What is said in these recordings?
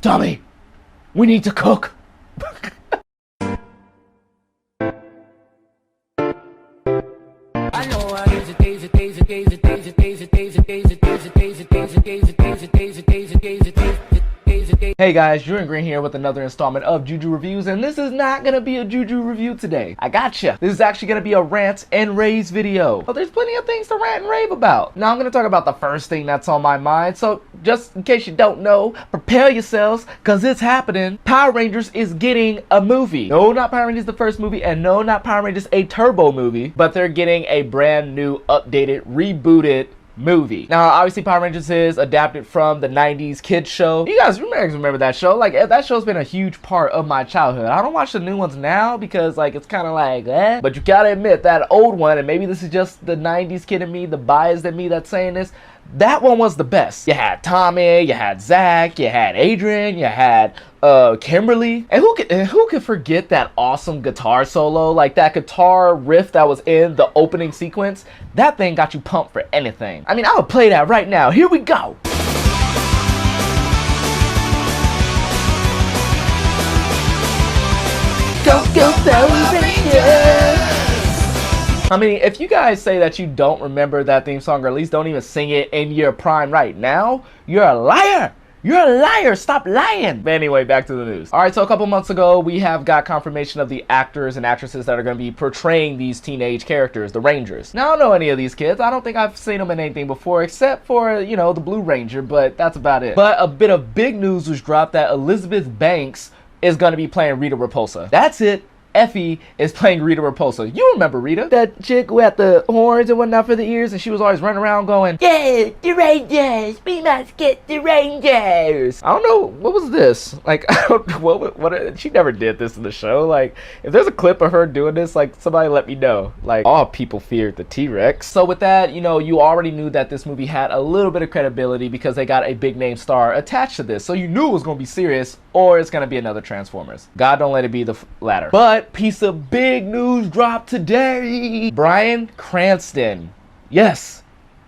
Tommy, we need to cook. Hey guys, Drew and Green here with another installment of Juju Reviews, and this is not gonna be a Juju review today. I gotcha. This is actually gonna be a rant and raves video. But there's plenty of things to rant and rave about. Now I'm gonna talk about the first thing that's on my mind, so just in case you don't know, prepare yourselves, cause it's happening. Power Rangers is getting a movie. No, not Power Rangers the first movie, and no, not Power Rangers a Turbo movie, but they're getting a brand new, updated, rebooted movie. Now obviously Power Rangers is adapted from the 90s kids show. You guys remember that show? Like, that show's been a huge part of my childhood. I don't watch the new ones now because like it's kind of like but you gotta admit that old one, and maybe this is just the 90s kid in me, the biased in me that's saying this, that one was the best. You had Tommy, you had Zach, you had Adrian, you had Kimberly, and who could forget that awesome guitar solo? Like that guitar riff that was in the opening sequence, that thing got you pumped for anything. I mean, I would play that right now. Here we go. Go Power Rangers! I mean, if you guys say that you don't remember that theme song, or at least don't even sing it in your prime right now, you're a liar! You're a liar! Stop lying! But anyway, back to the news. Alright, so a couple months ago, we have got confirmation of the actors and actresses that are going to be portraying these teenage characters, the Rangers. Now, I don't know any of these kids. I don't think I've seen them in anything before, except for, you know, the Blue Ranger, but that's about it. But a bit of big news was dropped that Elizabeth Banks is going to be playing Rita Repulsa. That's it. Effie is playing Rita Repulsa. You remember Rita? That chick who had the horns and whatnot for the ears, and she was always running around going, "Yeah, the Rangers! We must get the Rangers!" I don't know, what was this? Like, I don't, what, she never did this in the show. Like, if there's a clip of her doing this, like, somebody let me know. Like, all people feared the T-Rex. So with that, you know, you already knew that this movie had a little bit of credibility because they got a big name star attached to this. So you knew it was going to be serious, or it's going to be another Transformers. God don't let it be the latter. But piece of big news dropped today. Bryan Cranston, yes,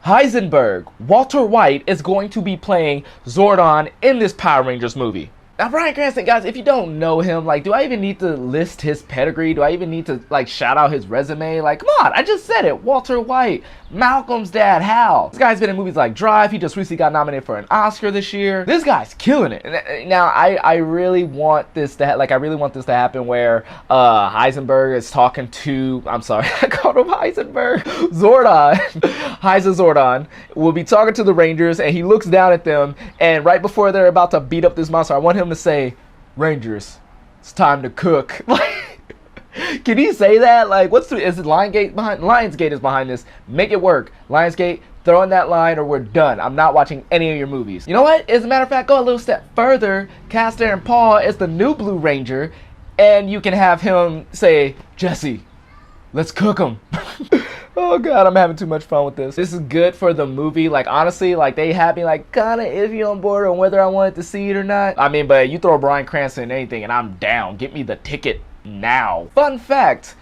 Heisenberg, Walter White is going to be playing Zordon in this Power Rangers movie. Now, Bryan Cranston, guys, if you don't know him, like, do I even need to list his pedigree? Do I even need to, like, shout out his resume? Like, come on, I just said it. Walter White, Malcolm's dad, Hal. This guy's been in movies like Drive. He just recently got nominated for an Oscar this year. This guy's killing it. Now, I really want this to, I really want this to happen where Heisenberg is talking to, I'm sorry, I called him Heisenberg, Zordon. Zordon will be talking to the Rangers, and he looks down at them, and right before they're about to beat up this monster, I want him to say, "Rangers, it's time to cook." Like, can he say that? Like, is it Lionsgate behind? Lionsgate is behind this. Make it work. Lionsgate, throw in that line or we're done. I'm not watching any of your movies. You know what? As a matter of fact, go a little step further. Cast Aaron Paul as the new Blue Ranger, and you can have him say, "Jesse, let's cook him." Oh god, I'm having too much fun with this. This is good for the movie. Like, honestly, like, they had me like kinda iffy on board on whether I wanted to see it or not. I mean, but you throw Bryan Cranston in anything and I'm down. Get me the ticket now. Fun fact,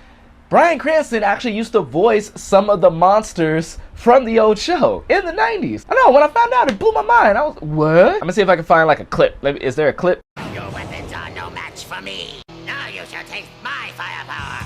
Bryan Cranston actually used to voice some of the monsters from the old show in the 90s. I know, when I found out, it blew my mind. I was, what? I'm gonna see if I can find like a clip. Is there a clip? Your weapons are no match for me. Now you shall taste my firepower.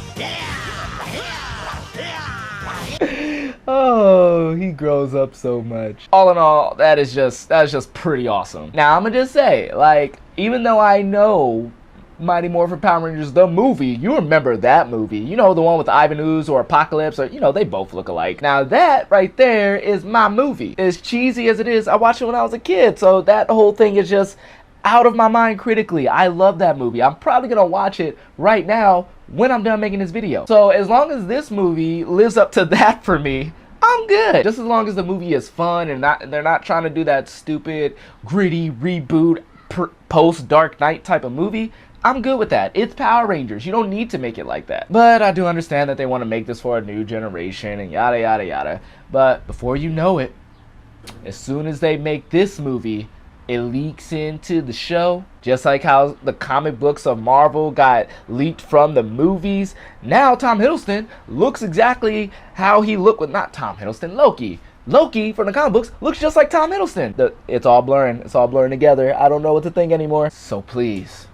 Oh, he grows up so much. All in all, that is just pretty awesome. Now, I'm gonna just say, like, even though I know Mighty Morphin Power Rangers, the movie, you remember that movie. You know, the one with Ivan Ooze or Apocalypse, or, you know, they both look alike. Now, that right there is my movie. As cheesy as it is, I watched it when I was a kid, so that whole thing is just out of my mind critically. I love that movie. I'm probably gonna watch it right now when I'm done making this video. So as long as this movie lives up to that for me, I'm good. Just as long as the movie is fun and they're not trying to do that stupid, gritty reboot post Dark Knight type of movie, I'm good with that. It's Power Rangers. You don't need to make it like that. But I do understand that they want to make this for a new generation and yada yada yada. But before you know it, as soon as they make this movie, it leaks into the show, just like how the comic books of Marvel got leaked from the movies. Now Tom Hiddleston looks exactly how he looked with, not Tom Hiddleston, Loki. Loki from the comic books looks just like Tom Hiddleston. It's all blurring. It's all blurring together. I don't know what to think anymore. So please,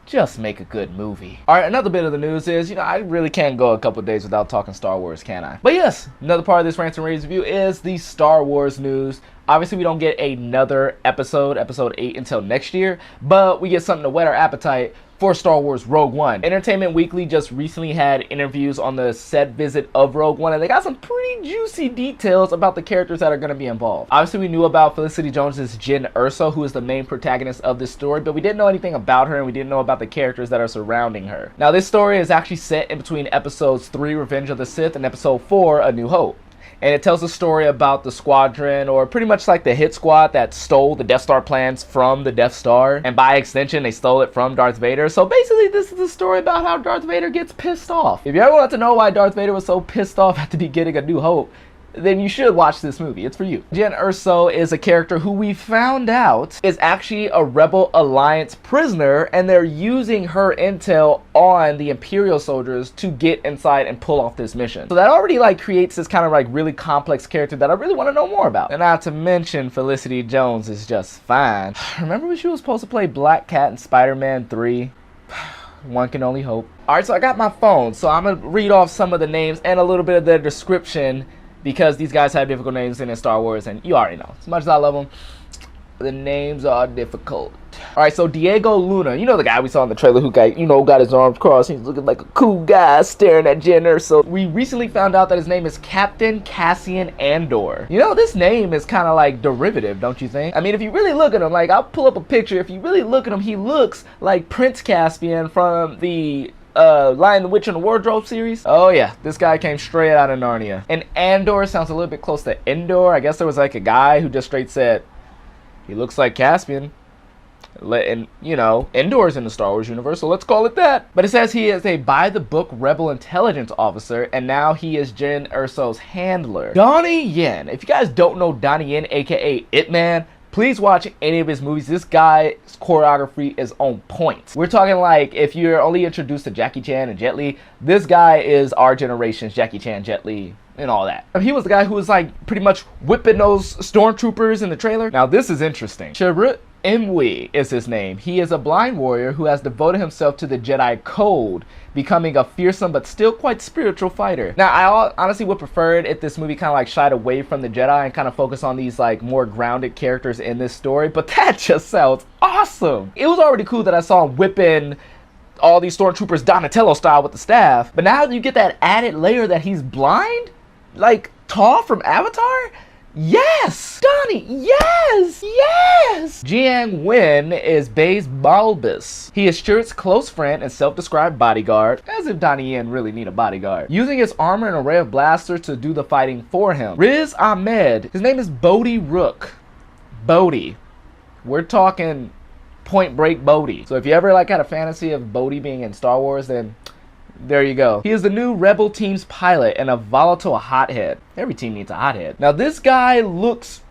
just make a good movie. All right, another bit of the news is, I really can't go a couple days without talking Star Wars, can I? But yes, another part of this Rants and Raves review is the Star Wars news. Obviously, we don't get another episode 8, until next year, but we get something to whet our appetite for Star Wars Rogue One. Entertainment Weekly just recently had interviews on the set visit of Rogue One, and they got some pretty juicy details about the characters that are going to be involved. Obviously, we knew about Felicity Jones's Jyn Erso, who is the main protagonist of this story, but we didn't know anything about her, and we didn't know about the characters that are surrounding her. Now, this story is actually set in between episodes 3, Revenge of the Sith, and episode 4, A New Hope. And it tells a story about the squadron, or pretty much like the hit squad that stole the Death Star plans from the Death Star. And by extension, they stole it from Darth Vader. So basically, this is a story about how Darth Vader gets pissed off. If you ever want to know why Darth Vader was so pissed off at the beginning of New Hope, then you should watch this movie. It's for you. Jyn Erso is a character who we found out is actually a Rebel Alliance prisoner, and they're using her intel on the Imperial soldiers to get inside and pull off this mission. So that already creates this kind of really complex character that I really want to know more about. And not to mention, Felicity Jones is just fine. Remember when she was supposed to play Black Cat in Spider-Man 3? One can only hope. Alright, so I got my phone, so I'm gonna read off some of the names and a little bit of their description, because these guys have difficult names in Star Wars, and you already know. As much as I love them, the names are difficult. Alright, so Diego Luna, the guy we saw in the trailer who got his arms crossed. He's looking like a cool guy staring at Jyn Erso. We recently found out that his name is Captain Cassian Andor. This name is kind of derivative, don't you think? I mean, if you really look at him, I'll pull up a picture. If you really look at him, he looks like Prince Caspian from the Lion, the Witch, and the Wardrobe series. Oh yeah, this guy came straight out of Narnia. And Andor sounds a little bit close to Endor. I guess there was a guy who just straight said, he looks like Caspian. And, Endor's in the Star Wars universe, so let's call it that. But it says he is a by-the-book Rebel intelligence officer, and now he is Jyn Erso's handler. Donnie Yen. If you guys don't know Donnie Yen, aka Ip Man, please watch any of his movies. This guy's choreography is on point. We're talking if you're only introduced to Jackie Chan and Jet Li, this guy is our generation's Jackie Chan, Jet Li, and all that. He was the guy who was pretty much whipping those stormtroopers in the trailer. Now this is interesting. Chirrut Imwe is his name. He is a blind warrior who has devoted himself to the Jedi Code, becoming a fearsome but still quite spiritual fighter. Now, I honestly would prefer it if this movie kind of shied away from the Jedi and kind of focused on these more grounded characters in this story, but that just sounds awesome. It was already cool that I saw him whipping all these stormtroopers Donatello style with the staff, but now you get that added layer that he's blind? Tall from Avatar? Yes! Donnie, yes! Yes! Jiang Wen is Baze Balbus. He is Chirrut's close friend and self-described bodyguard, as if Donnie Yen really need a bodyguard, using his armor and array of blasters to do the fighting for him. Riz Ahmed, his name is Bodhi Rook. Bodhi. We're talking Point Break Bodhi. So if you ever had a fantasy of Bodhi being in Star Wars, then there you go. He is the new Rebel team's pilot and a volatile hothead. Every team needs a hothead. Now this guy looks...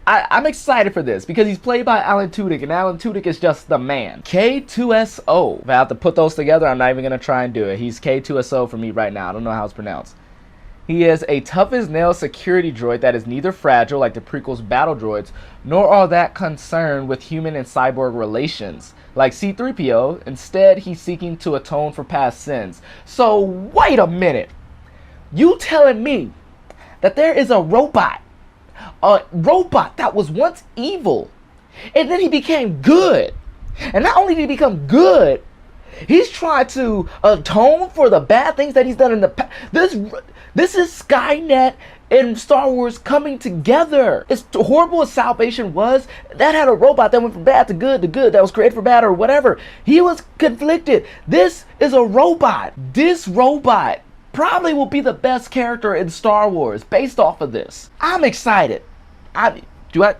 I'm excited for this because he's played by Alan Tudyk, and Alan Tudyk is just the man. K2SO. If I have to put those together, I'm not even going to try and do it. He's K2SO for me right now. I don't know how it's pronounced. He is a tough-as-nails security droid that is neither fragile like the prequel's battle droids, nor all that concerned with human and cyborg relations like C-3PO. Instead, he's seeking to atone for past sins. So wait a minute. You telling me that there is a robot that was once evil, and then he became good? And not only did he become good, he's trying to atone for the bad things that he's done in the past. This is Skynet and Star Wars coming together. As horrible as Salvation was, that had a robot that went from bad to good, that was created for bad or whatever. He was conflicted. This is a robot. This robot probably will be the best character in Star Wars based off of this. I'm excited.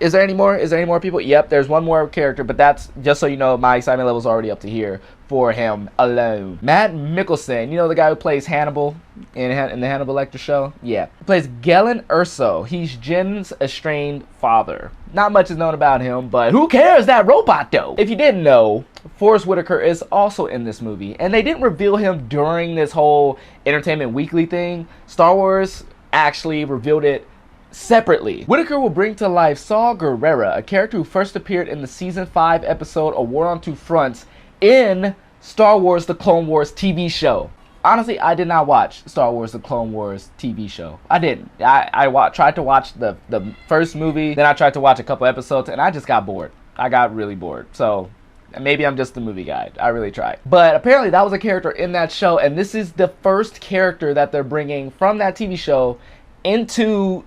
Is there any more? Is there any more people? Yep, there's one more character, but that's just so you know, my excitement level is already up to here for him alone. Matt Mikkelsen, the guy who plays Hannibal in the Hannibal Lecter show? Yeah. He plays Galen Erso. He's Jin's estranged father. Not much is known about him, but who cares, that robot though? If you didn't know, Forrest Whitaker is also in this movie, and they didn't reveal him during this whole Entertainment Weekly thing. Star Wars actually revealed it separately. Whitaker will bring to life Saw Gerrera, a character who first appeared in the season 5 episode A War on Two Fronts in Star Wars The Clone Wars TV show. Honestly, I did not watch Star Wars The Clone Wars TV show. I didn't. I tried to watch the first movie, then I tried to watch a couple episodes, and I just got bored. I got really bored. So maybe I'm just the movie guy. I really tried. But apparently that was a character in that show, and this is the first character that they're bringing from that TV show into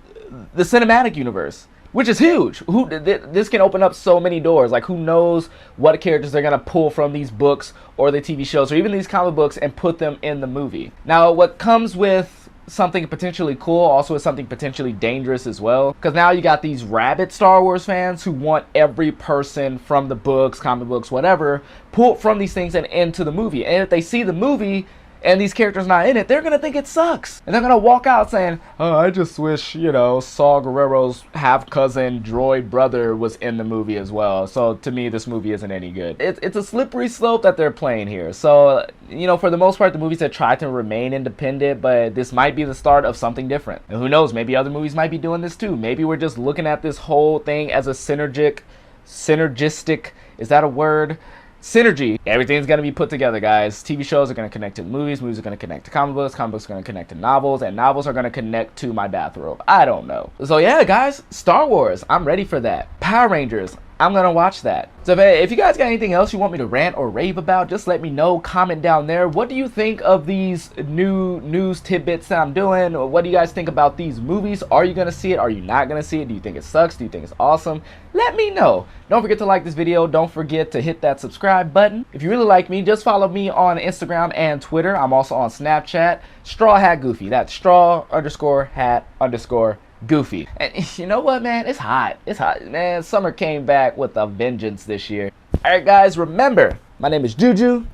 the cinematic universe, which is huge. This can open up so many doors. Like, who knows what characters they're gonna pull from these books or the TV shows or even these comic books and put them in the movie. Now, what comes with something potentially cool also is something potentially dangerous as well, because now you got these rabid Star Wars fans who want every person from the books, comic books, whatever, pulled from these things and into the movie. And if they see the movie and these characters not in it, they're gonna think it sucks. And they're gonna walk out saying, oh, I just wish, you know, Saw Gerrera's half-cousin droid brother was in the movie as well. So to me, this movie isn't any good. It's a slippery slope that they're playing here. So, you know, for the most part, the movies have tried to remain independent, but this might be the start of something different. And who knows, maybe other movies might be doing this too. Maybe we're just looking at this whole thing as a synergistic, is that a word? Synergy. Everything's going to be put together, guys. TV shows are going to connect to movies are going to connect to comic books are going to connect to novels, and novels are going to connect to my bathrobe. I don't know. So yeah, guys, Star Wars, I'm ready for that. Power Rangers, I'm going to watch that. So if you guys got anything else you want me to rant or rave about, just let me know. Comment down there. What do you think of these new news tidbits that I'm doing? Or what do you guys think about these movies? Are you going to see it? Are you not going to see it? Do you think it sucks? Do you think it's awesome? Let me know. Don't forget to like this video. Don't forget to hit that subscribe button. If you really like me, just follow me on Instagram and Twitter. I'm also on Snapchat. Straw Hat Goofy. That's straw_hat_goofy. And you know what, man? It's hot. It's hot, man. Summer came back with a vengeance this year. All right, guys, remember, my name is Juju.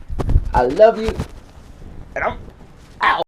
I love you. And I'm